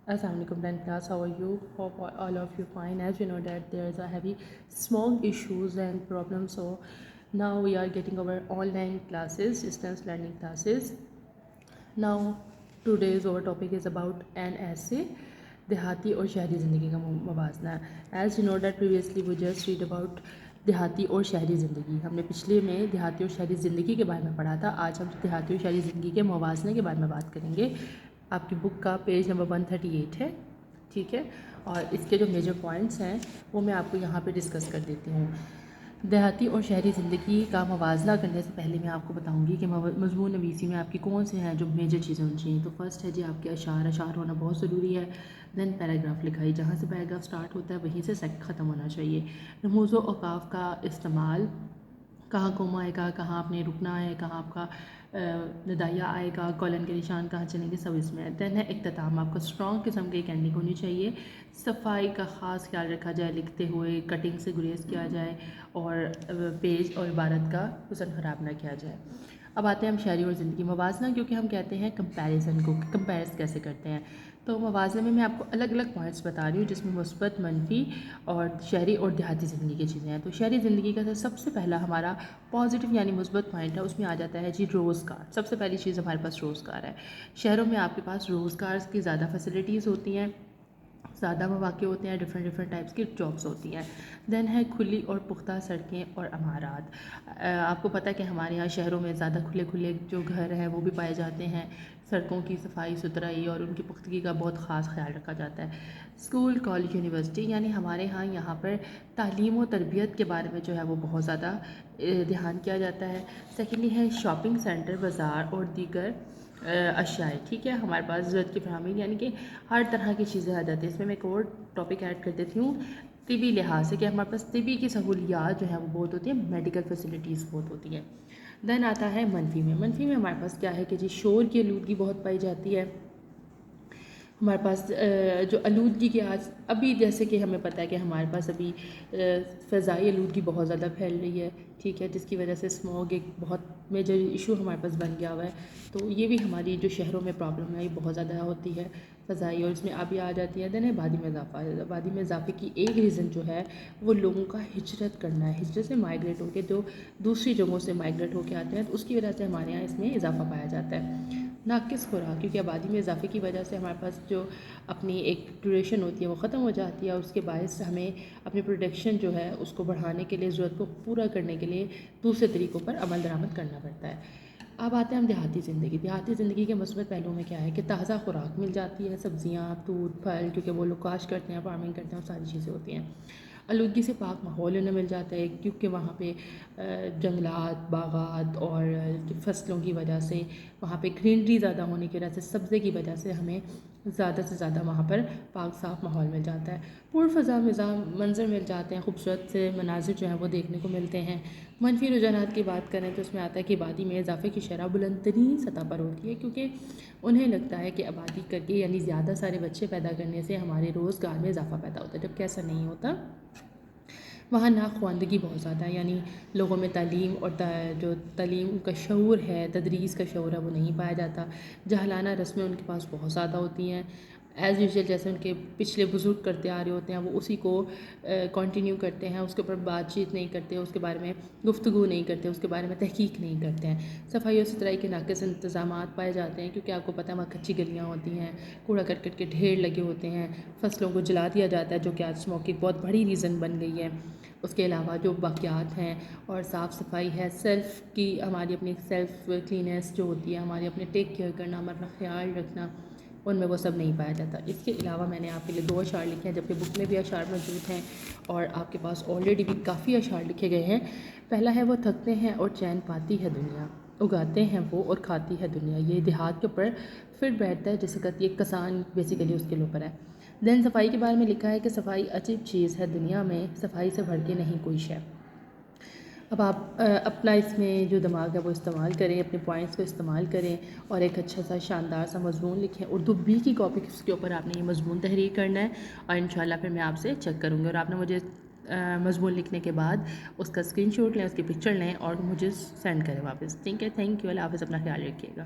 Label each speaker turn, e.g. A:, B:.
A: Assalamualaikum 10th class, how are you? Hope all of you fine. As you know that there is a heavy small issues and problems, so now we are getting our online classes, distance learning classes. Now today's our topic is about an essay, دیہاتی اور شہری زندگی کا موازنہ. As you know that previously we just read about دیہاتی اور شہری زندگی. ہم نے پچھلے میں دیہاتی اور شہری زندگی کے بارے میں پڑھا تھا. آج ہم دیہاتی اور شہری زندگی کے موازنے کے بارے میں بات کریں گے. آپ کی بک کا پیج نمبر 138 ہے, ٹھیک ہے, اور اس کے جو میجر پوائنٹس ہیں وہ میں آپ کو یہاں پہ ڈسکس کر دیتی ہوں. دیہاتی اور شہری زندگی کا موازنہ کرنے سے پہلے میں آپ کو بتاؤں گی کہ مضمون نویسی میں آپ کی کون سے ہیں جو میجر چیزیں ہونی چاہیے. تو فرسٹ ہے جی آپ کے اشعار ہونا بہت ضروری ہے. دین پیراگراف لکھائی, جہاں سے پیراگراف سٹارٹ ہوتا ہے وہیں سے سیکٹ ختم ہونا چاہیے. رموز و اوقاف کا استعمال, کہاں کوما آئے گا, کہاں آپ نے رکنا ہے, کہاں آپ کا ندائیہ آئے گا, کولن کے نشان کہاں چلیں گے, سب اس میں ہے. دین ہے اختتام, آپ کا اسٹرانگ قسم کی ایک اینڈنگ ہونی چاہیے. صفائی کا خاص خیال رکھا جائے لکھتے ہوئے, کٹنگ سے گریز کیا جائے اور پیج اور عبارت کا حسن خراب نہ کیا جائے. اب آتے ہیں ہم شہری اور زندگی موازنہ, کیونکہ ہم کہتے ہیں کمپیریزن کو, کمپیرز کیسے کرتے ہیں. تو موازنے میں آپ کو الگ الگ پوائنٹس بتا رہی ہوں جس میں مثبت, منفی اور شہری اور دیہاتی زندگی کی چیزیں ہیں. تو شہری زندگی کا سب سے پہلا ہمارا پازیٹیو یعنی مثبت پوائنٹ ہے, اس میں آ جاتا ہے جی روزگار. سب سے پہلی چیز ہمارے پاس روزگار ہے. شہروں میں آپ کے پاس روزگار کی زیادہ فیسلٹیز ہوتی ہیں, زیادہ مواقع ہوتے ہیں, ڈفرینٹ ٹائپس کی جابس ہوتی ہیں. دین ہے کھلی اور پختہ سڑکیں اور عمارات. آپ کو پتہ ہے کہ ہمارے یہاں شہروں میں زیادہ کھلے جو گھر ہیں وہ بھی پائے جاتے ہیں. سڑکوں کی صفائی ستھرائی اور ان کی پختگی کا بہت خاص خیال رکھا جاتا ہے. اسکول, کالج, یونیورسٹی, یعنی ہمارے یہاں پر تعلیم و تربیت کے بارے میں جو ہے وہ بہت زیادہ دھیان کیا جاتا ہے. سیکنڈلی ہے شاپنگ سینٹر, بازار اور دیگر اشیاء, ٹھیک ہے. ہمارے پاس ضرورت کی فراہمی یعنی کہ ہر طرح کی چیزیں آ جاتی ہیں. اس میں ایک اور ٹاپک ایڈ کر دیتی ہوں طبی لحاظ سے, کہ ہمارے پاس طبی کی سہولیات جو ہیں وہ بہت ہوتی ہیں, میڈیکل فیسلٹیز بہت ہوتی ہیں. دین آتا ہے منفی میں. منفی میں ہمارے پاس کیا ہے کہ جی شور کی آلودگی بہت پائی جاتی ہے. ہمارے پاس جو آلودگی کے آج ابھی جیسے کہ ہمیں پتہ ہے کہ ہمارے پاس ابھی فضائی آلودگی بہت زیادہ پھیل رہی ہے, ٹھیک ہے, جس کی وجہ سے اسموگ ایک بہت میجر ایشو ہمارے پاس بن گیا ہوا ہے. تو یہ بھی ہماری جو شہروں میں پرابلم ہے یہ بہت زیادہ ہوتی ہے فضائی, اور اس میں ابھی آ جاتی ہے. دین ہے آبادی میں اضافہ. آبادی میں اضافے کی ایک ریزن جو ہے وہ لوگوں کا ہجرت کرنا ہے. ہجرت سے مائگریٹ ہو کے جو دوسری جگہوں سے مائگریٹ ہو کے آتے ہیں, تو اس کی وجہ سے ہمارے یہاں اس میں اضافہ پایا جاتا ہے. ناقص خوراک, کیونکہ آبادی میں اضافے کی وجہ سے ہمارے پاس جو اپنی ایک ڈیوریشن ہوتی ہے وہ ختم ہو جاتی ہے, اور اس کے باعث ہمیں اپنی پروڈکشن جو ہے اس کو بڑھانے کے لیے, ضرورت کو پورا کرنے کے لیے دوسرے طریقوں پر عمل درآمد کرنا پڑتا ہے. اب آتے ہیں ہم دیہاتی زندگی. دیہاتی زندگی کے مثبت پہلوؤں میں کیا ہے کہ تازہ خوراک مل جاتی ہے, سبزیاں, دودھ, پھل, کیونکہ وہ لوگ کاشت کرتے ہیں, فارمنگ کرتے ہیں, اور ساری چیزیں ہوتی ہیں. آلودگی سے پاک ماحول انہیں مل جاتا ہے, کیونکہ وہاں پہ جنگلات, باغات اور فصلوں کی وجہ سے وہاں پہ گرینری زیادہ ہونے کی وجہ سے, سبزے کی وجہ سے ہمیں زیادہ سے زیادہ وہاں پر پاک صاف ماحول مل جاتا ہے. پرفضا منظر مل جاتے ہیں, خوبصورت سے مناظر جو ہیں وہ دیکھنے کو ملتے ہیں. منفی رجحانات کی بات کریں تو اس میں آتا ہے کہ آبادی میں اضافے کی شرح بلند ترین سطح پر ہوتی ہے, کیونکہ انہیں لگتا ہے کہ آبادی کر کے یعنی زیادہ سارے بچے پیدا کرنے سے ہمارے روزگار میں اضافہ پیدا ہوتا ہے, جبکہ ایسا نہیں ہوتا. وہاں ناخواندگی بہت زیادہ ہے, یعنی لوگوں میں تعلیم اور جو تعلیم کا شعور ہے, تدریس کا شعور ہے, وہ نہیں پایا جاتا. جاہلانہ رسمیں ان کے پاس بہت زیادہ ہوتی ہیں. ایز یوزول جیسے ان کے پچھلے بزرگ کرتے آ رہے ہوتے ہیں وہ اسی کو کنٹینیو کرتے ہیں, اس کے اوپر بات چیت نہیں کرتے, اس کے بارے میں گفتگو نہیں کرتے, اس کے بارے میں تحقیق نہیں کرتے ہیں. صفائی اور ستھرائی کے ناقص انتظامات پائے جاتے ہیں, کیونکہ آپ کو پتہ ہے وہاں کچی گلیاں ہوتی ہیں, کوڑا کرکٹ کے ڈھیر لگے ہوتے ہیں, فصلوں کو جلا دیا جاتا ہے, جو کہ آج اسموگ کی بہت بڑی ریزن بن گئی ہے. اس کے علاوہ جو باقیات ہیں اور صاف صفائی ہے, سیلف کی ہماری اپنی سیلف کلیننس جو ہوتی ہے, ہماری اپنے ٹیک کیئر کرنا, ہمارا خیال رکھنا, ان میں وہ سب نہیں پایا جاتا. اس کے علاوہ میں نے آپ کے لیے 2 اشعار لکھے ہیں, جبکہ بک میں بھی اشعار موجود ہیں اور آپ کے پاس آلریڈی بھی کافی اشعار لکھے گئے ہیں. پہلا ہے وہ تھکتے ہیں اور چین پاتی ہے دنیا, اگاتے ہیں وہ اور کھاتی ہے دنیا. یہ دیہات کے اوپر پھر بیٹھتا ہے, جیسے کہ یہ کسان بیسیکلی اس کے اوپر ہے. دین صفائی کے بارے میں لکھا ہے کہ صفائی عجیب چیز ہے دنیا میں, صفائی سے بڑھ کے نہیں کوئی شے. اب آپ اپنا اس میں جو دماغ ہے وہ استعمال کریں, اپنے پوائنٹس کو استعمال کریں اور ایک اچھا سا شاندار سا مضمون لکھیں. اردو بی کی کاپی کے اوپر آپ نے یہ مضمون تحریر کرنا ہے, اور انشاءاللہ پھر میں آپ سے چیک کروں گی, اور آپ نے مجھے مضمون لکھنے کے بعد اس کا اسکرین شاٹ لیں, اس کی پکچر لیں اور مجھے سینڈ کریں واپس, ٹھیک ہے. تھینک یو, اللہ حافظ, اپنا خیال رکھیے گا.